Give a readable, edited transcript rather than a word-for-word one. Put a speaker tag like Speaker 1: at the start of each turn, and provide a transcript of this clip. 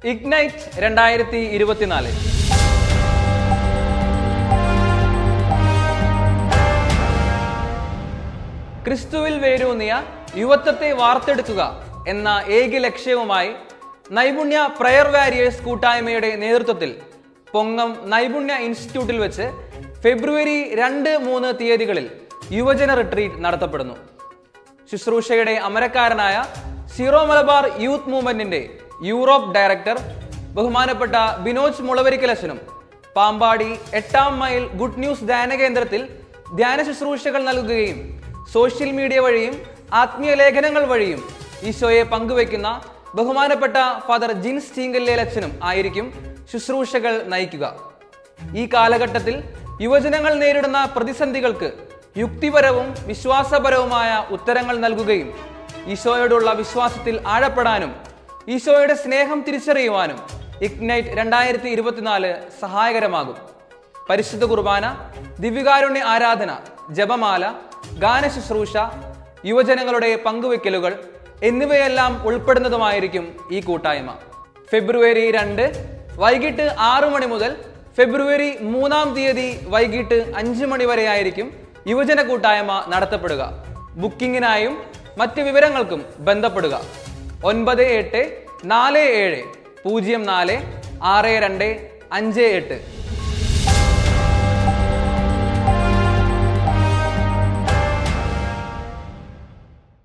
Speaker 1: Ignite 2024. ക്രിസ്തുവിൽ വേരൂന്നിയ യുവത്വത്തെ വാർത്തെടുക്കുക എന്ന ഏക ലക്ഷ്യവുമായി നൈപുണ്യ പ്രയർ വാരിയേഴ്സ് കൂട്ടായ്മയുടെ നേതൃത്വത്തിൽ പൊങ്ങം നൈപുണ്യ ഇൻസ്റ്റിറ്റ്യൂട്ടിൽ വെച്ച് ഫെബ്രുവരി 2-3 തീയതികളിൽ യുവജന റിട്രീറ്റ് നടത്തപ്പെടുന്നു. ശുശ്രൂഷയുടെ അമരക്കാരനായ സീറോ മലബാർ യൂത്ത് മൂവ്മെന്റിന്റെ യൂറോപ്പ് ഡയറക്ടർ ബഹുമാനപ്പെട്ട ബിനോജ് മുളവരിക്കലച്ചനും പാമ്പാടി 8-ാം മൈൽ ഗുഡ് ന്യൂസ് ധ്യാനകേന്ദ്രത്തിൽ ധ്യാന ശുശ്രൂഷകൾ നൽകുകയും സോഷ്യൽ മീഡിയ വഴിയും ആത്മീയ ലേഖനങ്ങൾ വഴിയും ഈശോയെ പങ്കുവയ്ക്കുന്ന ബഹുമാനപ്പെട്ട ഫാദർ ജിൻസ് ചീങ്കല്ലേലച്ചനും ആയിരിക്കും ശുശ്രൂഷകൾ നയിക്കുക. ഈ കാലഘട്ടത്തിൽ യുവജനങ്ങൾ നേരിടുന്ന പ്രതിസന്ധികൾക്ക് യുക്തിപരവും വിശ്വാസപരവുമായ ഉത്തരങ്ങൾ നൽകുകയും ഈശോയോടുള്ള വിശ്വാസത്തിൽ ആഴപ്പെടാനും ഈശോയുടെ സ്നേഹം തിരിച്ചറിയുവാനും ഇഗ്നൈറ്റ് 2024 സഹായകരമാകും. പരിശുദ്ധ കുർബാന, ദിവ്യകാരുണ്യ ആരാധന, ജപമാല, ഗാനശുശ്രൂഷ, യുവജനങ്ങളുടെ പങ്കുവെക്കലുകൾ എന്നിവയെല്ലാം ഉൾപ്പെടുന്നതുമായിരിക്കും ഈ കൂട്ടായ്മ. ഫെബ്രുവരി 2 വൈകിട്ട് 6 മണി മുതൽ ഫെബ്രുവരി 3-ാം തീയതി വൈകിട്ട് 5 മണി വരെയായിരിക്കും യുവജന കൂട്ടായ്മ നടത്തപ്പെടുക. ബുക്കിങ്ങിനായും മറ്റ് വിവരങ്ങൾക്കും ബന്ധപ്പെടുക 9847 04 6258.